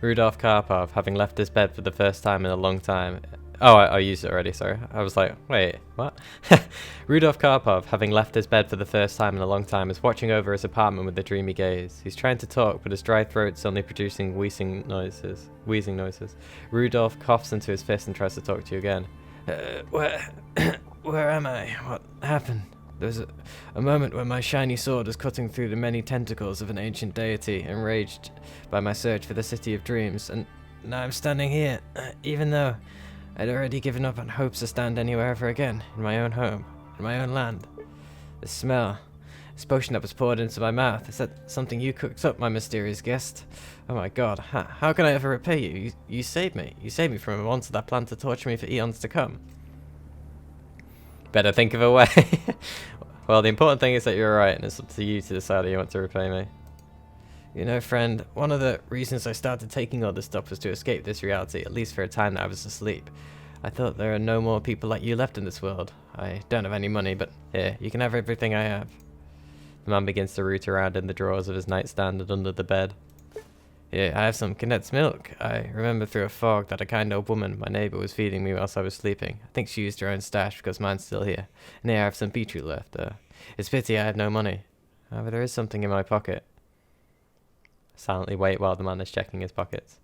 Rudolf Karpov, having left his bed for the first time in a long time. Oh, I used it already, sorry. I was like, wait, what? Rudolf Karpov, having left his bed for the first time in a long time, is watching over his apartment with a dreamy gaze. He's trying to talk, but his dry throat's suddenly producing wheezing noises. Rudolf coughs into his fist and tries to talk to you again. Where am I? What happened? There was a moment when my shiny sword was cutting through the many tentacles of an ancient deity, enraged by my search for the City of Dreams, and now I'm standing here, even though I'd already given up on hopes to stand anywhere ever again, in my own home, in my own land. The smell, this potion that was poured into my mouth, is that something you cooked up, my mysterious guest? Oh my god, how can I ever repay you? You saved me. You saved me from a monster that planned to torture me for eons to come. Better think of a way. Well, the important thing is that you're right, and it's up to you to decide how you want to repay me. You know, friend, one of the reasons I started taking all this stuff was to escape this reality, at least for a time that I was asleep. I thought there are no more people like you left in this world. I don't have any money, but here, you can have everything I have. The man begins to root around in the drawers of his nightstand and under the bed. Here, I have some condensed milk. I remember through a fog that a kind old woman, my neighbour, was feeding me whilst I was sleeping. I think she used her own stash because mine's still here. And here I have some beetroot left. It's pity I have no money. However, there is something in my pocket. Silently wait while the man is checking his pockets.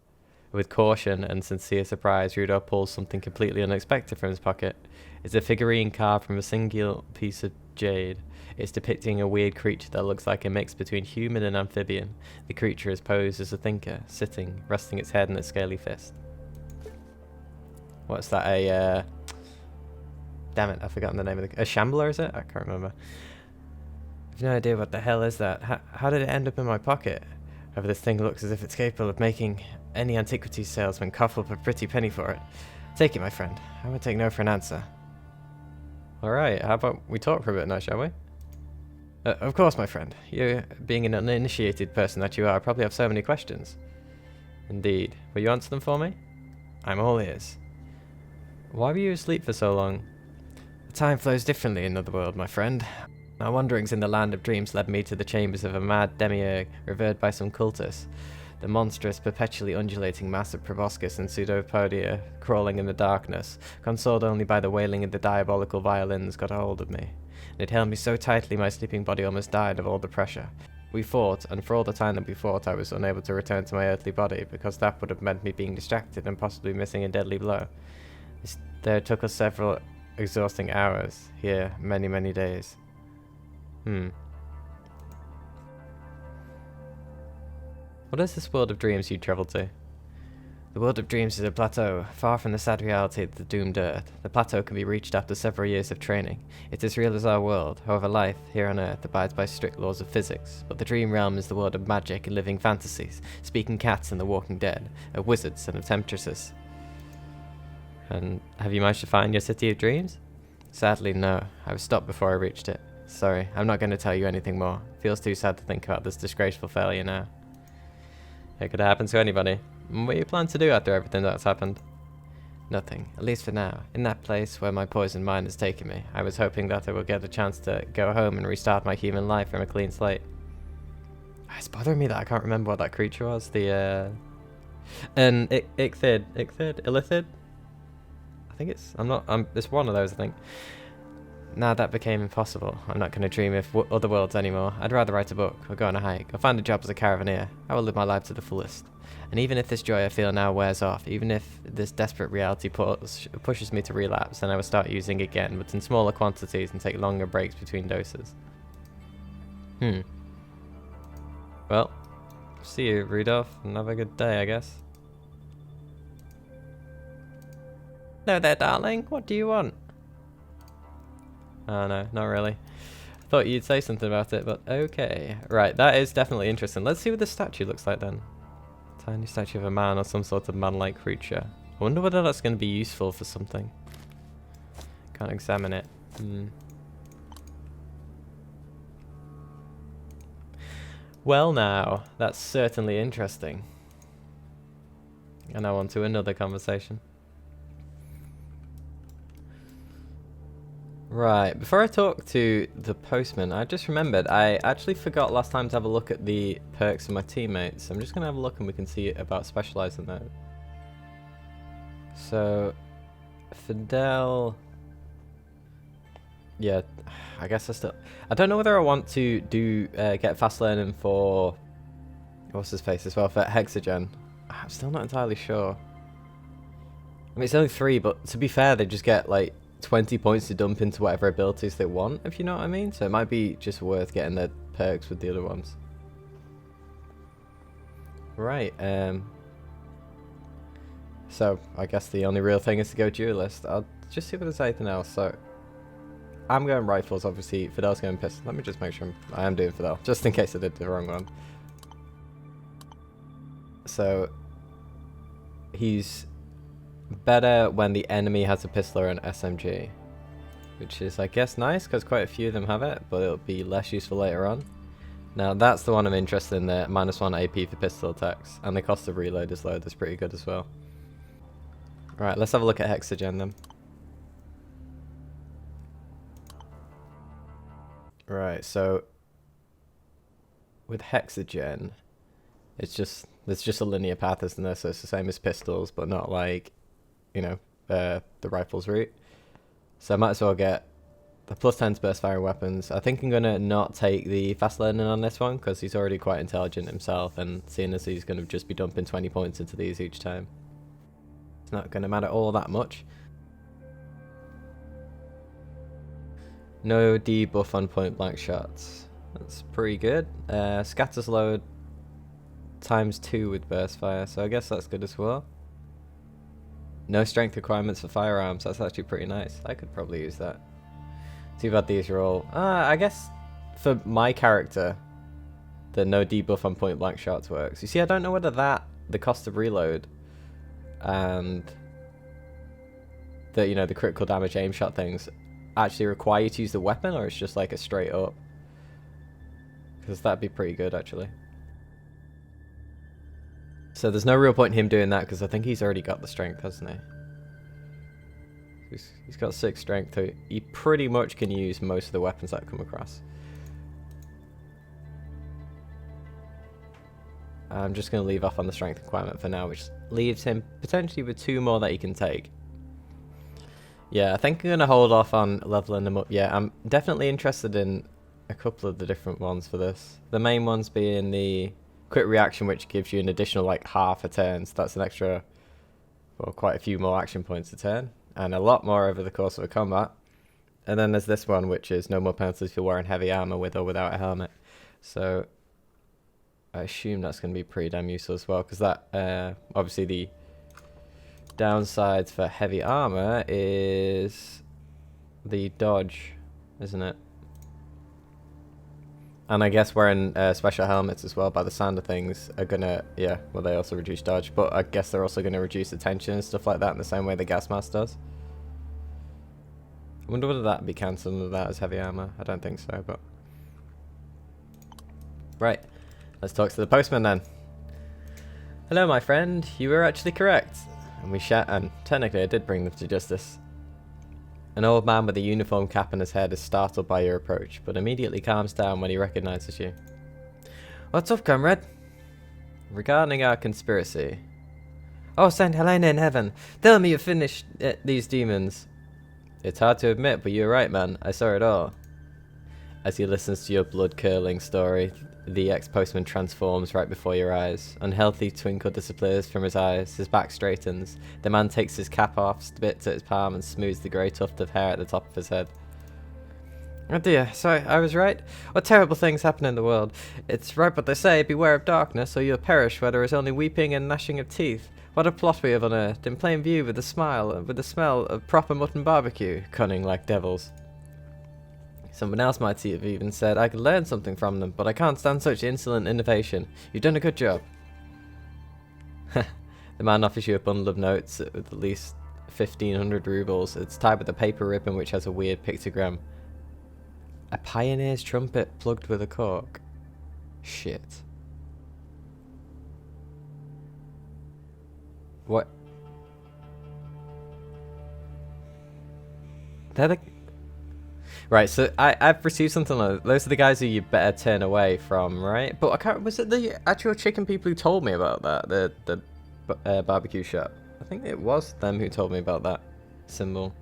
With caution and sincere surprise, Rudolph pulls something completely unexpected from his pocket. It's a figurine carved from a single piece of jade. It's depicting a weird creature that looks like a mix between human and amphibian. The creature is posed as a thinker, sitting, resting its head in its scaly fist. What's that, damn it, I've forgotten the name of a shambler, is it? I can't remember. I've no idea what the hell is that. How did it end up in my pocket? However, this thing looks as if it's capable of making any antiquities salesman cough up a pretty penny for it. Take it, my friend. I won't take no for an answer. Alright, how about we talk for a bit now, shall we? Of course, my friend. You, being an uninitiated person that you are, probably have so many questions. Indeed. Will you answer them for me? I'm all ears. Why were you asleep for so long? The time flows differently in another world, my friend. My wanderings in the land of dreams led me to the chambers of a mad demiurge revered by some cultists. The monstrous, perpetually undulating mass of proboscis and pseudopodia crawling in the darkness, consoled only by the wailing of the diabolical violins, got a hold of me. And it held me so tightly my sleeping body almost died of all the pressure. We fought, and for all the time that we fought I was unable to return to my earthly body, because that would have meant me being distracted and possibly missing a deadly blow. There took us several exhausting hours, here many, many days. What is this world of dreams you travel to? The world of dreams is a plateau, far from the sad reality of the doomed earth. The plateau can be reached after several years of training. It is as real as our world, however life, here on earth, abides by strict laws of physics. But the dream realm is the world of magic and living fantasies, speaking cats and the walking dead, of wizards and of temptresses. And have you managed to find your city of dreams? Sadly, no. I was stopped before I reached it. Sorry, I'm not going to tell you anything more. It feels too sad to think about this disgraceful failure now. It could happen to anybody. What do you plan to do after everything that's happened? Nothing, at least for now. In that place where my poisoned mind has taken me, I was hoping that I will get a chance to go home and restart my human life from a clean slate. It's bothering me that I can't remember what that creature was. The, Illithid? I think it's, it's one of those, I think. Now that became impossible. I'm not going to dream of other worlds anymore. I'd rather write a book, or go on a hike, or find a job as a caravaneer. I will live my life to the fullest. And even if this joy I feel now wears off, even if this desperate reality pushes me to relapse, then I will start using again, but in smaller quantities and take longer breaks between doses. Well, see you, Rudolph, and have a good day, I guess. Hello there, darling. What do you want? Oh no, not really. I thought you'd say something about it, but okay. Right, that is definitely interesting. Let's see what the statue looks like then. Tiny statue of a man or some sort of man-like creature. I wonder whether that's going to be useful for something. Can't examine it. Well now, that's certainly interesting. And now on to another conversation. Right, before I talk to the postman, I just remembered I actually forgot last time to have a look at the perks of my teammates. I'm just going to have a look and we can see about specializing those. So, Fidel... Yeah, I guess I don't know whether I want to get fast learning for... What's his face as well, for Hexagen. I'm still not entirely sure. I mean, it's only 3, but to be fair, they just get, like, 20 points to dump into whatever abilities they want, if you know what I mean. So it might be just worth getting the perks with the other ones. Right, so I guess the only real thing is to go duelist. I'll just see if there's anything else. So I'm going rifles, obviously. Fidel's going pistol. Let me just make sure I am doing Fidel, just in case I did the wrong one. So he's better when the enemy has a pistol or an SMG, which is, I guess, nice because quite a few of them have it, but it'll be less useful later on. Now that's the one I'm interested in, the -1 AP for pistol attacks, and the cost of reload is low. That's pretty good as well. Right, let's have a look at Hexagen then. Right, so with Hexagen, there's just a linear path, isn't there? So it's the same as pistols, but not like, you know, the rifles route. So I might as well get the +10 to burst firing weapons. I think I'm going to not take the fast learning on this one because he's already quite intelligent himself, and seeing as he's going to just be dumping 20 points into these each time, it's not going to matter all that much. No debuff on point blank shots. That's pretty good. Scatters load ×2 with burst fire, so I guess that's good as well. No strength requirements for firearms. That's actually pretty nice. I could probably use that. Too bad these are all... I guess for my character, the no debuff on point blank shots works. You see, I don't know whether the cost of reload and the critical damage aim shot things actually require you to use the weapon, or it's just like a straight up. Because that'd be pretty good actually. So there's no real point in him doing that because I think he's already got the strength, hasn't he? He's got 6 strength, so he pretty much can use most of the weapons that come across. I'm just going to leave off on the strength requirement for now, which leaves him potentially with 2 more that he can take. Yeah, I think I'm going to hold off on leveling them up. Yeah, I'm definitely interested in a couple of the different ones for this. The main ones being the quick reaction, which gives you an additional like half a turn, so that's an extra, well, quite a few more action points a turn, and a lot more over the course of a combat. And then there's this one, which is no more penalties for wearing heavy armor with or without a helmet. So I assume that's going to be pretty damn useful as well, because that obviously the downsides for heavy armor is the dodge, isn't it? And I guess wearing special helmets as well, by the sound of things, are gonna, yeah, well, they also reduce dodge, but I guess they're also gonna reduce attention and stuff like that in the same way the gas mask does. I wonder whether that'd be cancelled of that as heavy armor. I don't think so, but right, let's talk to the postman then. Hello, my friend. You were actually correct, and technically I did bring them to justice. An old man with a uniform cap on his head is startled by your approach, but immediately calms down when he recognizes you. What's up, comrade? Regarding our conspiracy. Oh, Saint Helena in heaven, tell me you finished these demons. It's hard to admit, but you're right, man. I saw it all. As he listens to your blood-curdling story, the ex-postman transforms right before your eyes. Unhealthy twinkle disappears from his eyes, his back straightens. The man takes his cap off, spits at his palm, and smooths the grey tuft of hair at the top of his head. Oh dear, sorry, I was right. What terrible things happen in the world. It's right what they say, beware of darkness, or you'll perish where there is only weeping and gnashing of teeth. What a plot we have unearthed, in plain view with the smell of proper mutton barbecue, cunning like devils. Someone else might have even said I could learn something from them, but I can't stand such insolent innovation. You've done a good job. The man offers you a bundle of notes with at least 1,500 rubles. It's tied with a paper ribbon which has a weird pictogram. A pioneer's trumpet plugged with a cork. Shit. What? Right, so I've received something like those are the guys who you better turn away from, right? But I can't. Was it the actual chicken people who told me about that? The barbecue shop. I think it was them who told me about that symbol.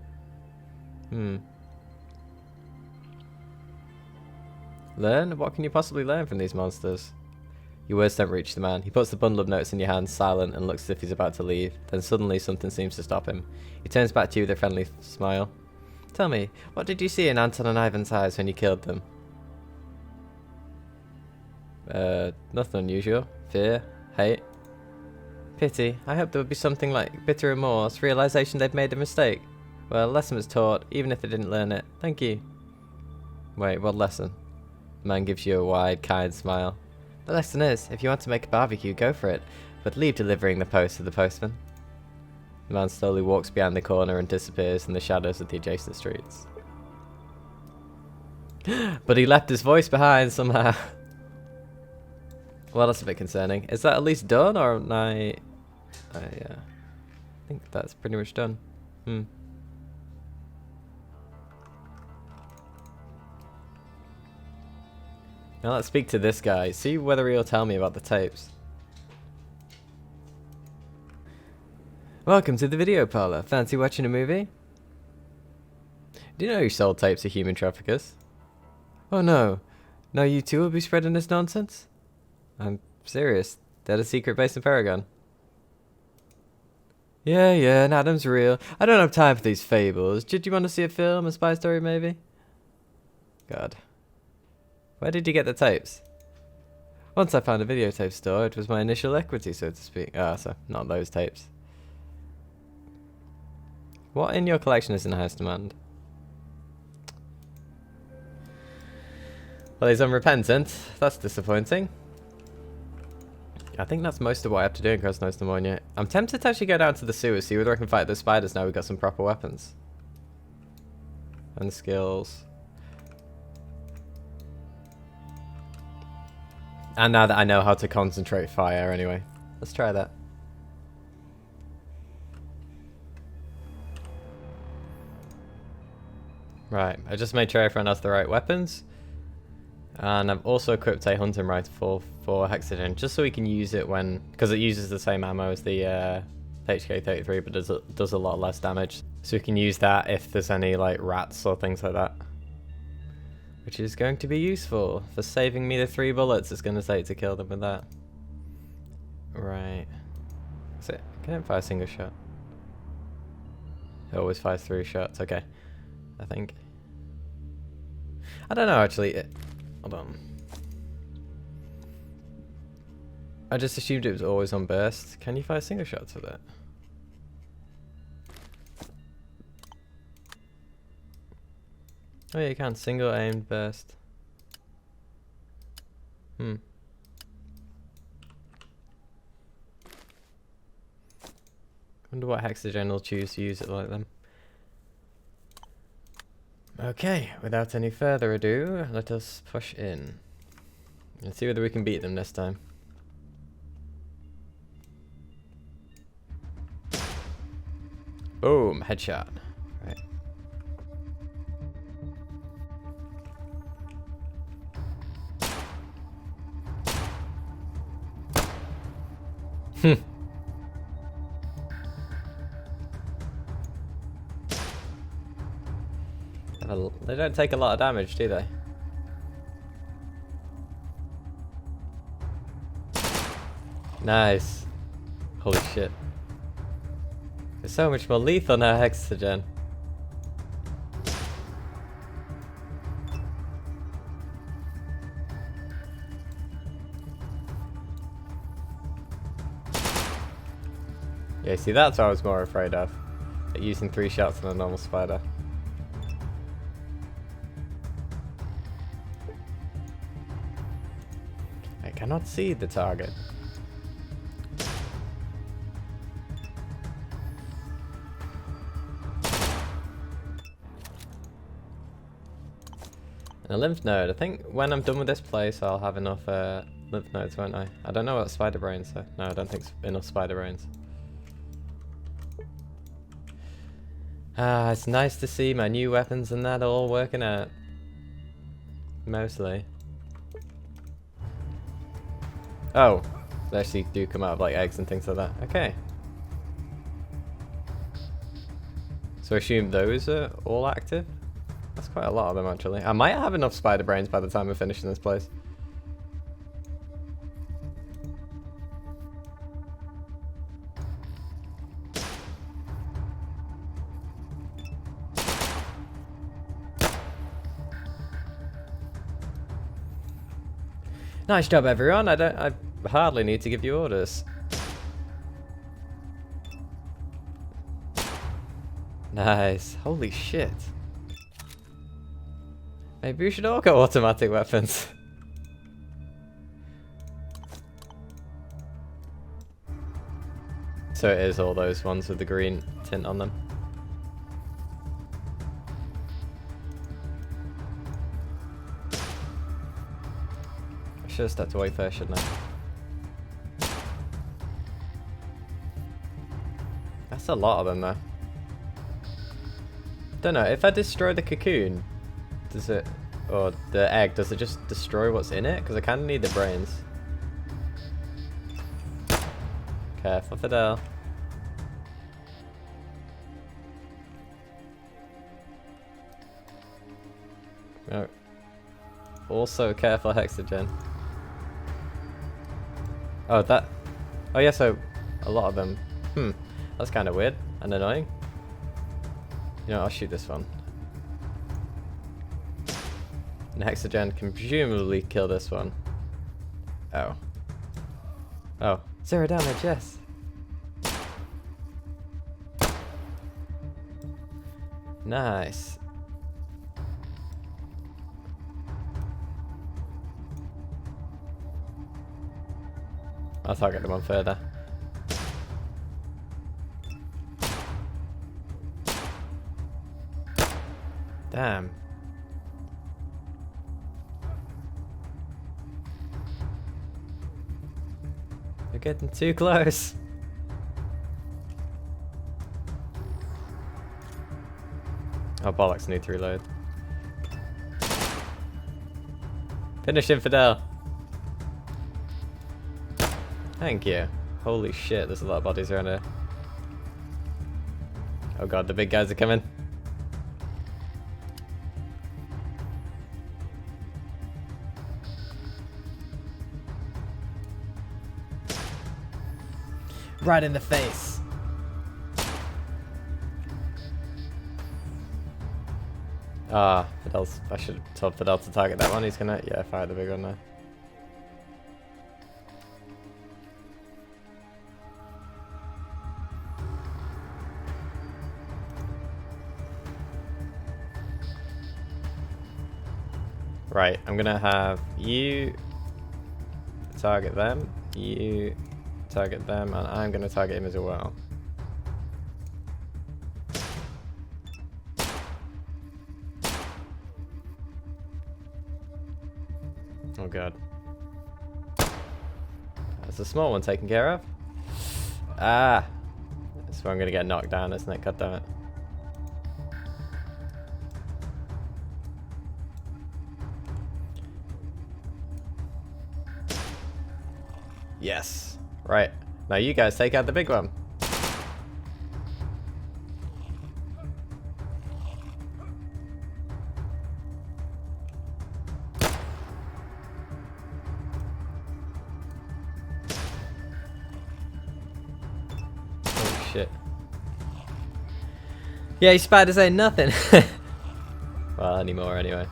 Learn? What can you possibly learn from these monsters? Your words don't reach the man. He puts the bundle of notes in your hand, silent, and looks as if he's about to leave. Then suddenly something seems to stop him. He turns back to you with a friendly smile. Tell me, what did you see in Anton and Ivan's eyes when you killed them? Nothing unusual. Fear, hate, pity. I hope there would be something like bitter remorse, realization they've made a mistake. Well, lesson was taught, even if they didn't learn it. Thank you. Wait, what lesson? The man gives you a wide, kind smile. The lesson is, if you want to make a barbecue, go for it, but leave delivering the post to the postman. The man slowly walks behind the corner and disappears in the shadows of the adjacent streets. But he left his voice behind somehow. Well, that's a bit concerning. Is that at least done, or am I think that's pretty much done. Now let's speak to this guy, see whether he'll tell me about the tapes. Welcome to the video parlor. Fancy watching a movie? Do you know you sold tapes to human traffickers? Oh no. No, you too will be spreading this nonsense? I'm serious. They're a secret base in Paragon. Yeah, and Adam's real. I don't have time for these fables. Did you want to see a film, a spy story maybe? God. Where did you get the tapes? Once I found a videotape store, it was my initial equity, so to speak. So not those tapes. What in your collection is in highest demand? Well, he's unrepentant. That's disappointing. I think that's most of what I have to do in Krasnoye. I'm tempted to actually go down to the sewers, see whether I can fight those spiders now we've got some proper weapons. And skills. And now that I know how to concentrate fire anyway. Let's try that. Right, I just made sure everyone has the right weapons. And I've also equipped a hunting rifle for Hexagen, just so we can use it when... because it uses the same ammo as the HK-33, but does a lot less damage. So we can use that if there's any like rats or things like that. Which is going to be useful for saving me the 3 bullets it's going to take to kill them with that. Right. That's it. Can it fire a single shot? It always fires 3 shots. Okay. I think. I don't know actually. Hold on. I just assumed it was always on burst. Can you fire single shots with it? Oh yeah, you can. Single aimed burst. Wonder what Hexagen will choose to use it like them. Okay, without any further ado, let us push in. And see whether we can beat them this time. Boom, headshot. Right. They don't take a lot of damage, do they? Nice. Holy shit. There's so much more lethal now, Hexagen. Yeah, see, that's what I was more afraid of. Like using 3 shots on a normal spider. I cannot see the target. And a lymph node. I think when I'm done with this place, I'll have enough lymph nodes, won't I? I don't know what spider brains are. No, I don't think enough spider brains. Ah, it's nice to see my new weapons and that all working out. Mostly. Oh, they actually do come out of like eggs and things like that. Okay. So I assume those are all active? That's quite a lot of them actually. I might have enough spider brains by the time we're finishing this place. Nice job, everyone. I hardly need to give you orders. Nice. Holy shit. Maybe we should all go automatic weapons. So it is all those ones with the green tint on them. I should have stepped away first, shouldn't I? That's a lot of them though. Don't know, if I destroy the cocoon, does it, or the egg, does it just destroy what's in it? Because I kind of need the brains. Careful, Fidel. No. Also, careful, Hexagen. Oh, that. Oh, yeah, so a lot of them. That's kind of weird and annoying. You know, I'll shoot this one. And Hexagen can presumably kill this one. Oh. Oh. 0 damage, yes. Nice. I'll target the one further. Damn. You're getting too close. Oh bollocks, need to reload. Finish Infidel. Thank you. Holy shit, there's a lot of bodies around here. Oh god, the big guys are coming. Right in the face. Ah, Fidel's. I should have told Fidel to target that one. He's gonna, yeah, fire the big one now. Right, I'm gonna have you target them, you target them, and I'm gonna target him as well. Oh god. That's a small one taken care of. Ah! That's where I'm gonna get knocked down, isn't it? God damn it. Yes. Right. Now you guys take out the big one. Oh shit. Yeah, you spiders ain't nothing. Well, anymore anyway.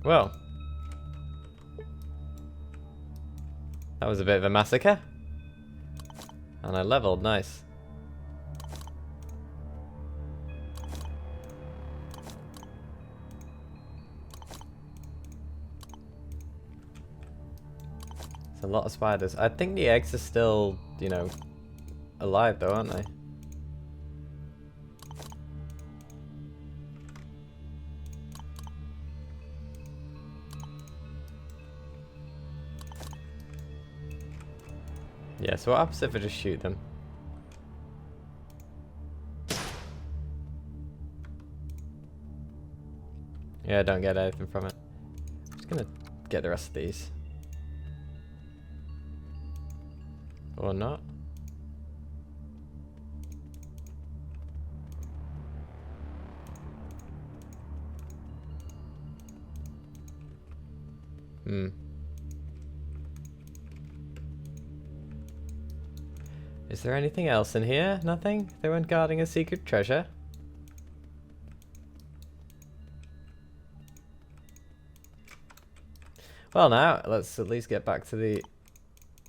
Well, that was a bit of a massacre. And I leveled, nice. It's a lot of spiders. I think the eggs are still, you know, alive though, aren't they? Yeah, so what happens if I just shoot them? Yeah, I don't get anything from it. I'm just gonna get the rest of these. Or not. Is there anything else in here? Nothing? They weren't guarding a secret treasure? Well, now, let's at least get back to the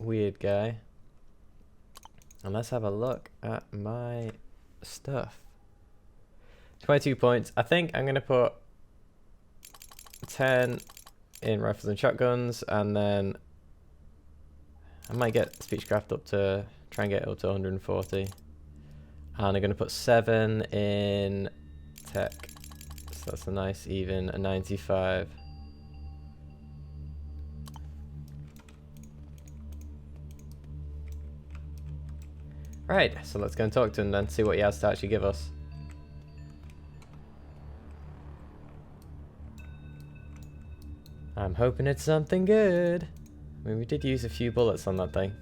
weird guy. And let's have a look at my stuff. 22 points. I think I'm going to put 10 in rifles and shotguns, and then I might get speechcraft up to, try and get it up to 140. And I'm going to put 7 in tech. So that's a nice even, a 95. Right, so let's go and talk to him then, see what he has to actually give us. I'm hoping it's something good. I mean, we did use a few bullets on that thing.